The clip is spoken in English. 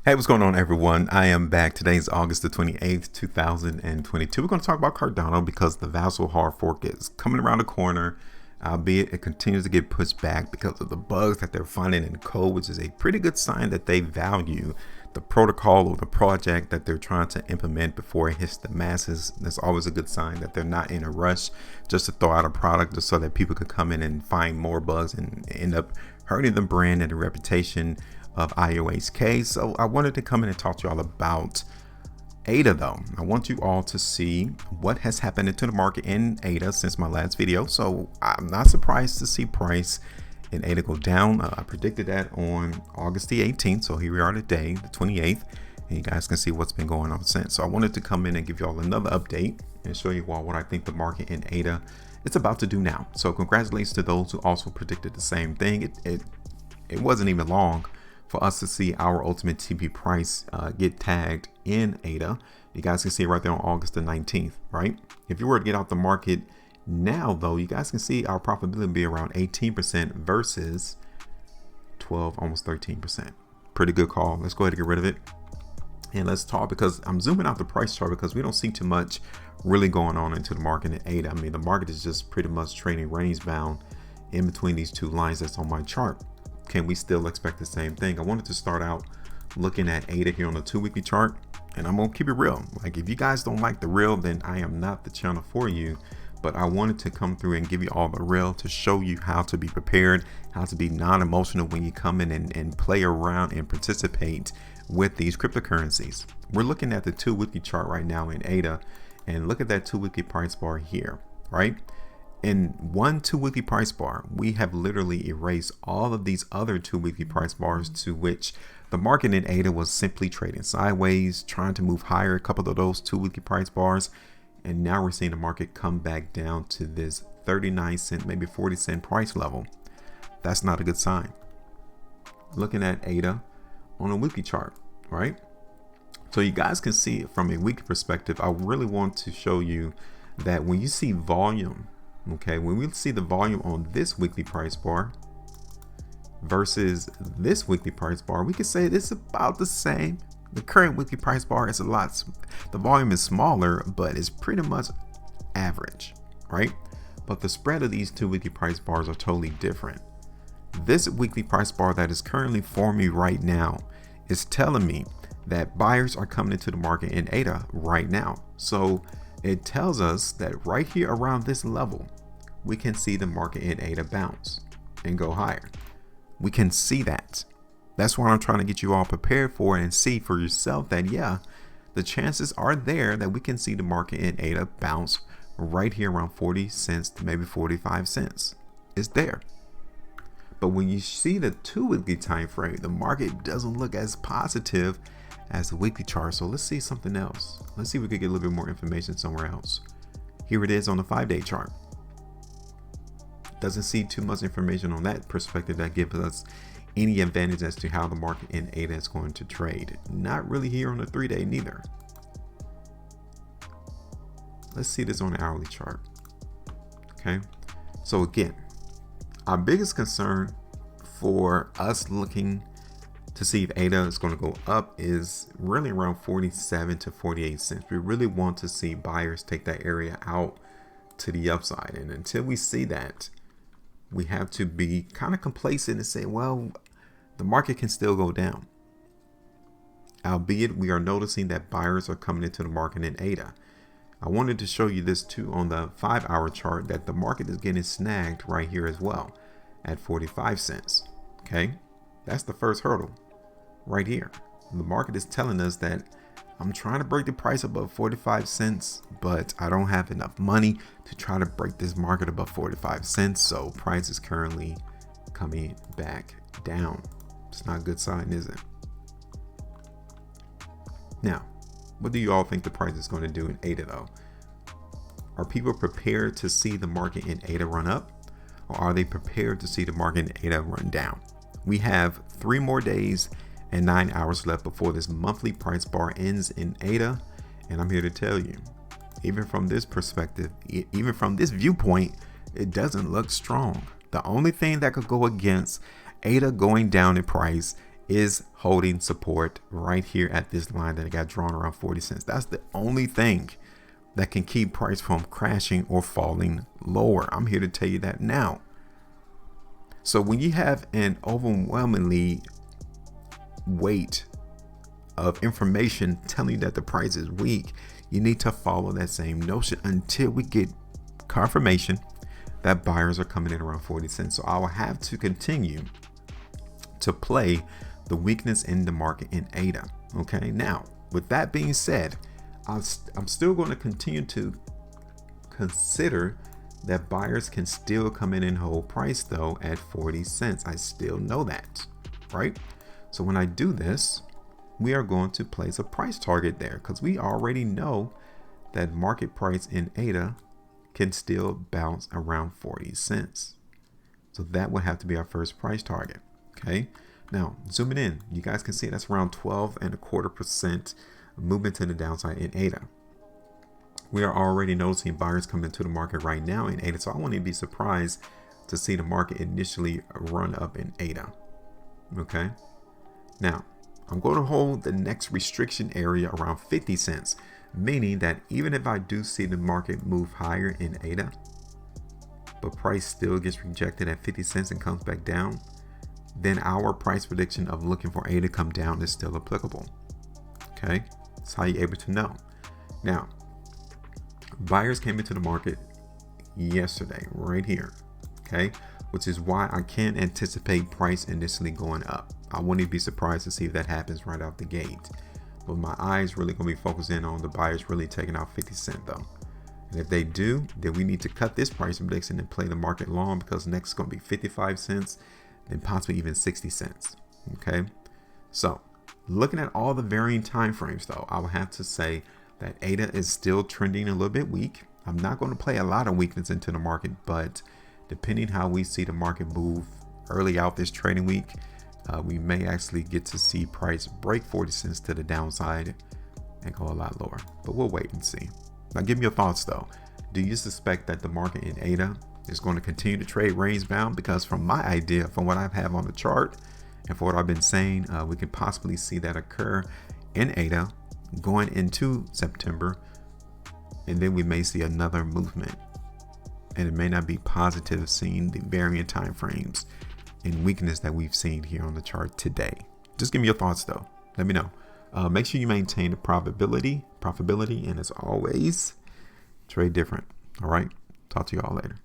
Hey, what's going on, everyone? I am back. Today's August the 28th, 2022. We're going to talk about Cardano because the Vasil Hardfork is coming around the corner, albeit it continues to get pushed back because of the bugs that they're finding in the code, which is a pretty good sign that they value the protocol or the project that they're trying to implement before it hits the masses. That's always a good sign that they're not in a rush just to throw out a product just so that people could come in and find more bugs and end up hurting the brand and the reputation of IOHK. So I wanted to come in and talk to y'all about ADA though. I want you all to see what has happened into the market in ADA since my last video. So I'm not surprised to see price in ADA go down. I predicted that on August the 18th. So here we are today, the 28th, and you guys can see what's been going on since. So I wanted to come in and give y'all another update and show you all what I think the market in ADA is about to do now. So congratulations to those who also predicted the same thing. It wasn't even long for us to see our ultimate TP price get tagged in ADA. You guys can see it right there on August the 19th, right? If you were to get out the market now though, you guys can see our profitability be around 18% versus 12, almost 13%. Pretty good call. Let's go ahead and get rid of it. And let's talk, because I'm zooming out the price chart because we don't see too much really going on into the market in ADA. I mean, the market is just pretty much trading range bound in between these two lines that's on my chart. Can we still expect the same thing? I wanted to start out looking at ADA here on the 2-weekly chart, and I'm gonna keep it real. Like, if you guys don't like the real, then I am not the channel for you. But I wanted to come through and give you all the real to show you how to be prepared, how to be non-emotional when you come in and play around and participate with these cryptocurrencies. We're looking at the 2-weekly chart right now in ADA, and look at that 2-weekly price bar here, right? In one 2-weekly price bar, we have literally erased all of these other 2-weekly price bars to which the market in ADA was simply trading sideways, trying to move higher, a couple of those 2-weekly price bars. And now we're seeing the market come back down to this 39-cent, maybe 40-cent price level. That's not a good sign. Looking at ADA on a weekly chart, right? So you guys can see it from a weekly perspective. I really want to show you that when you see volume, okay, when we see the volume on this weekly price bar versus this weekly price bar, we can say it's about the same. The current weekly price bar is the volume is smaller, but it's pretty much average, right? But the spread of these two weekly price bars are totally different. This weekly price bar that is currently forming right now is telling me that buyers are coming into the market in ADA right now. So it tells us that right here around this level, we can see the market in ADA bounce and go higher. We can see that. That's what I'm trying to get you all prepared for and see for yourself that, yeah, the chances are there that we can see the market in ADA bounce right here around 40 cents to maybe 45 cents. It's there. But when you see the 2-weekly time frame, the market doesn't look as positive as the weekly chart. So let's see something else. Let's see if we could get a little bit more information somewhere else. Here it is on the 5-day chart. Doesn't see too much information on that perspective that gives us any advantage as to how the market in ADA is going to trade. Not really here on the 3-day neither. Let's see this on the hourly chart. Okay, so again, our biggest concern for us looking to see if ADA is going to go up is really around 47 to 48 cents. We really want to see buyers take that area out to the upside, and until we see that, we have to be kind of complacent and say, well, the market can still go down. Albeit we are noticing that buyers are coming into the market in ADA. I wanted to show you this too on the 5-hour chart, that the market is getting snagged right here as well at 45 cents. Okay, that's the first hurdle right here. The market is telling us that I'm trying to break the price above 45 cents, but I don't have enough money to try to break this market above 45 cents. So price is currently coming back down. It's not a good sign, is it? Now, what do you all think the price is going to do in ADA though? Are people prepared to see the market in ADA run up, or are they prepared to see the market in ADA run down? We have 3 more days and 9 hours left before this monthly price bar ends in ADA, and I'm here to tell you, even from this perspective, even from this viewpoint, it doesn't look strong. The only thing that could go against ADA going down in price is holding support right here at this line that I got drawn around 40 cents. That's the only thing that can keep price from crashing or falling lower. I'm here to tell you that now. So when you have an overwhelmingly weight of information telling you that the price is weak, you need to follow that same notion until we get confirmation that buyers are coming in around 40 cents. So I will have to continue to play the weakness in the market in ADA. Okay, now with that being said, I'm still going to continue to consider that buyers can still come in and hold price though at 40 cents. I still know that, right? So when I do this, we are going to place a price target there because we already know that market price in ADA can still bounce around 40 cents. So that would have to be our first price target. Okay. Now zooming in, you guys can see that's around 12.25% movement to the downside in ADA. We are already noticing buyers come into the market right now in ADA. So I wouldn't be surprised to see the market initially run up in ADA. Okay. Now I'm going to hold the next restriction area around 50 cents, meaning that even if I do see the market move higher in ADA, but price still gets rejected at 50 cents and comes back down, then our price prediction of looking for ADA to come down is still applicable. Okay, that's how you're able to know. Now, buyers came into the market yesterday, right here. Okay, which is why I can't anticipate price initially going up. I wouldn't be surprised to see if that happens right out the gate. But my eyes really going to be focusing on the buyers really taking out 50 cents though. And if they do, then we need to cut this price prediction and play the market long, because next is going to be 55 cents, then possibly even 60 cents. Okay, so looking at all the varying time frames though, I will have to say that ADA is still trending a little bit weak. I'm not going to play a lot of weakness into the market, but depending how we see the market move early out this trading week, we may actually get to see price break 40 cents to the downside and go a lot lower, but we'll wait and see. Now give me your thoughts though. Do you suspect that the market in ADA is going to continue to trade range bound? Because from my idea, from what I have on the chart and for what I've been saying, we can possibly see that occur in ADA going into September, and then we may see another movement, and it may not be positive seeing the varying time frames and weakness that we've seen here on the chart today. Just give me your thoughts though. Let me know. Make sure you maintain the profitability, and as always, trade different. All right. Talk to you all later.